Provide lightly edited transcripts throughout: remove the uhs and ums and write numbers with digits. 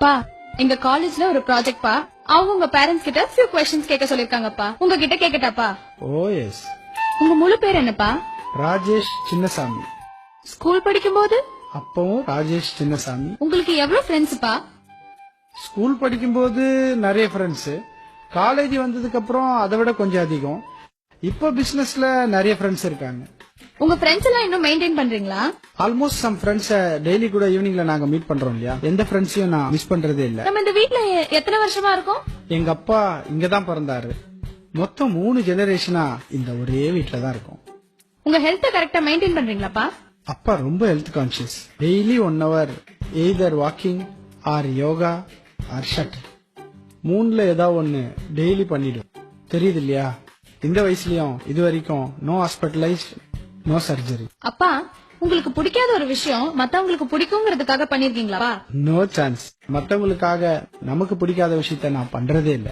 பா எங்க காலேஜ்ல ஒரு ப்ராஜெக்ட் பா. அவங்க உங்க பேரண்ட்ஸ் கிட்ட few questions கேட்க சொல்லிருக்காங்கப்பா. உங்ககிட்ட கேக்கட்டாப்பா? ஓ எஸ். உங்க முழு பேர் என்னப்பா? ராஜேஷ் சின்னசாமி. ஸ்கூல் படிக்கும்போது அப்பவும் ராஜேஷ் சின்னசாமி. உங்களுக்கு எவ்வளவு ஃப்ரெண்ட்ஸ்ப்பா? ஸ்கூல் படிக்கும்போது நிறைய ஃப்ரெண்ட்ஸ். காலேஜ் வந்ததுக்கு அப்புறம் அதை விட கொஞ்சம் அதிகம். இப்போ பிசினஸ்ல நிறைய ஃப்ரெண்ட்ஸ் இருக்காங்க. உங்க ஃப்ரெண்ட்ஸ் எல்லாம் இன்னும் மெயின்டைன் பண்றீங்களா? ஆல்மோஸ்ட் சம் ஃப்ரெண்ட்ஸ் டெய்லி கூட ஈவினிங்ல நாங்க மீட் பண்றோம் இல்லையா, எந்த ஃப்ரெண்ட்ஸையும் நான் மிஸ் பண்றதே இல்ல. நம்ம இந்த வீட்ல எத்தனை வருஷமா இருக்கோம்? எங்க அப்பா இங்கதான் பிறந்தாரு. மொத்தம் 3 ஜெனரேஷனா இந்த ஒரே வீட்ல தான் இருக்கோம். உங்க ஹெல்த் கரெக்டா மெயின்டைன் பண்றீங்களாப்பா? அப்பா ரொம்ப health conscious. Daily 1 hour either walking or yoga or shuttle. 3ல ஏதாவது ஒண்ணு டெய்லி பண்ணிடும். தெரியுது இல்லையா, இந்த வயசுலயும் இது வரைக்கும் நோ ஹாஸ்பிட்டலைஸ்ட், நோ சர்ஜரி. அப்பா உங்களுக்கு பிடிக்காத ஒரு விஷயம் மத்தவங்களுக்கு பிடிக்குங்கிறதுக்காக பண்ணிருக்கீங்களா? No chance. மத்தவங்களுக்காக நமக்கு பிடிக்காத விஷயத்த நான் பண்றதே இல்ல.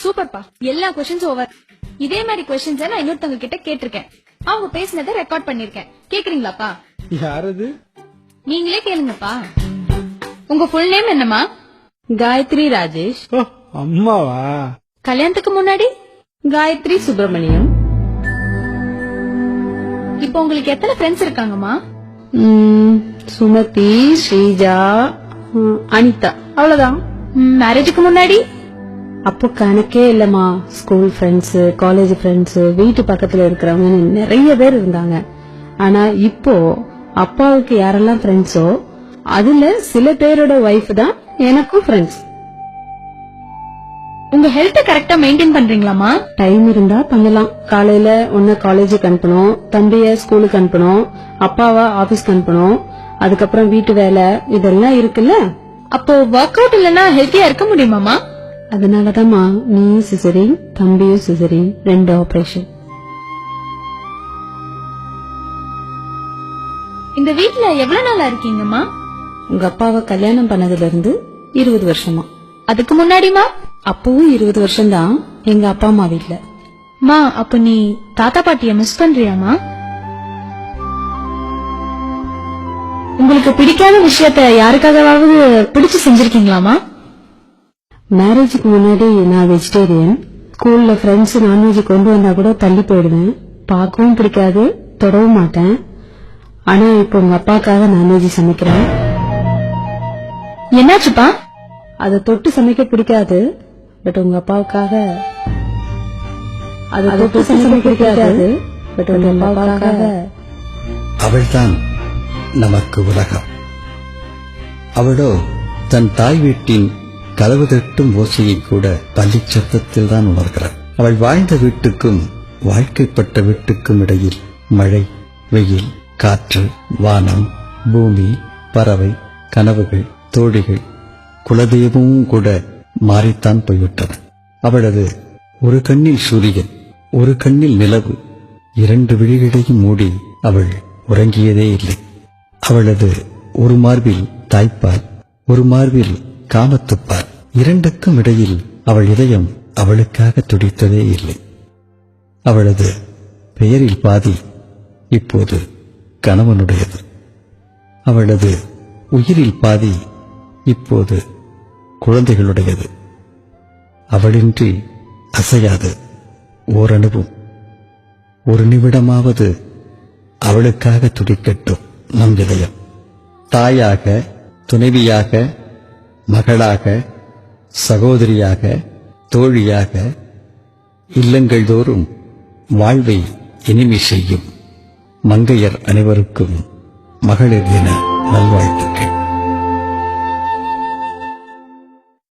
சூப்பர்ப்பா, எல்லா கொஸ்டின்ஸ் ஓவர். இதே மாதிரி கொஸ்டின்ஸ் நான் இன்னொருத்தவங்க கிட்ட கேட்டிருக்கேன். அவங்க பேசினதை ரெக்கார்ட் பண்ணிருக்கேன். கேக்குறீங்களாப்பா? யாரது? நீங்களே கேளுங்கப்பா. உங்க ஃபுல் நேம் என்னமா? காயத்ரி ராஜேஷ். ஓ அம்மாவா? கல்யாணத்துக்கு முன்னாடி காயத்ரி சுப்பிரமணியம். இப்போ உங்களுக்கு எத்தனை ஃப்ரெண்ட்ஸ் இருக்காங்கம்மா? சுமதி, ஸ்ரீஜா, அனிதா, அவ்வளவுதான். மேரேஜுக்கு முன்னாடி? அப்போ கணக்கே இல்லம்மா. ஸ்கூல் ஃப்ரெண்ட்ஸ், காலேஜ் ஃப்ரெண்ட்ஸ், வீட்டு பக்கத்துல இருக்கிறவங்க நிறைய பேர் இருந்தாங்க. ஆனா இப்போ அப்பாவுக்கு யாரெல்லாம் ஃப்ரெண்ட்ஸோ அதுல சில பேரோட ஒய்ஃப் தான் எனக்கும் ஃப்ரெண்ட்ஸ். உங்க ஹெல்த் கரெக்டா மெயின்டைன் பண்றீங்களாமா? டைம் இருந்தா பண்ணலாம். காலையில ஒன்னு காலேஜுக்கு அனுப்பணும், தம்பிய ஸ்கூலுக்கு அனுப்பணும், அப்பாவா ஆபீஸ்க்கு அனுப்பணும், அதுக்கப்புறம் வீட்டு வேலை இதெல்லாம் இருக்குல்ல. அப்போ ஒர்க் அவுட் இல்லனா ஹெல்த்தியா இருக்க முடியுமாமா? அதனாலதான்மா நீ சிசரின், தம்பியும் சிசரின், 2 ஆபரேஷன். இந்த வீட்ல எவ்வளவு நாளா இருக்கீங்கம்மா? உங்க அப்பாவை கல்யாணம் பண்ணதுல இருந்து 20 வருஷமா. அதுக்கு முன்னாடிமா? அப்பவும் 20 வருஷம் தான் எங்க அப்பா அம்மா வீட்ல. மா அப்ப நீ தாத்தா பாட்டிய மிஸ் பண்றியாமா? உங்களுக்கு பிடிக்காத விஷயத்த யாருக்காகவாவது பிடிச்சு செஞ்சிருக்கீங்களாமா? மேரேஜுக்கு முன்னாடி நான் வெஜிடேரியன். ஸ்கூல்ல ஃப்ரெண்ட்ஸ் நான்வெஜ் கொண்டு வந்தா கூட தள்ளி போயிடுவேன். பார்க்கவும் பிடிக்காது, தொடவும் மாட்டேன். ஆனா இப்ப உங்க அப்பாக்காக நான்வெஜ் சமைக்கிறேன். என்னாச்சுப்பா? அதை தொட்டு சமைக்க பிடிக்காது, பட் உங்க அப்பாவுக்காக. அதை தொட்டு சமைக்க பிடிக்காது, பட் உங்க அப்பாவுக்காக. அவள்தான் நமக்கு உலகம். அவளோ தன் தாய் வீட்டின் கதவு தட்டும் ஓசையை கூட பள்ளி சத்தத்தில் தான் உணர்கிறாள். அவள் வாழ்ந்த வீட்டுக்கும் வாழ்க்கைப்பட்ட வீட்டுக்கும் இடையில் மழை, வெயில், காற்று, வானம், பூமி, பறவை, கனவுகள், தோழிகள், குலதெய்வமும் கூட மாறித்தான் போய்விட்டன. அவளது ஒரு கண்ணில் சூரியன், ஒரு கண்ணில் நிலவு, 2 விழிகளையும் மூடி அவள் உறங்கியதே இல்லை. அவளது ஒரு மார்பில் தாய்ப்பால், ஒரு மார்பில் காமத்துப்பால், 2க்கும் இடையில் அவள் இதயம் அவளுக்காக துடித்ததே இல்லை. அவளது பெயரில் பாதி இப்போது கணவனுடையது. அவளது உயிரில் பாதி இப்போது குழந்தைகளுடையது. அவளின்றி அசையாது ஓரணுவும். ஒரு நிமிடமாவது அவளுக்காக துடிக்கட்டும் நம் இதயம். தாயாக, துணைவியாக, மகளாக, சகோதரியாக, தோழியாக இல்லங்கள் தோறும் வாழ்வை இனிமை செய்யும் மங்கையர் அனைவருக்கும் மகளிர் தின நல்வாழ்த்துக்கள்.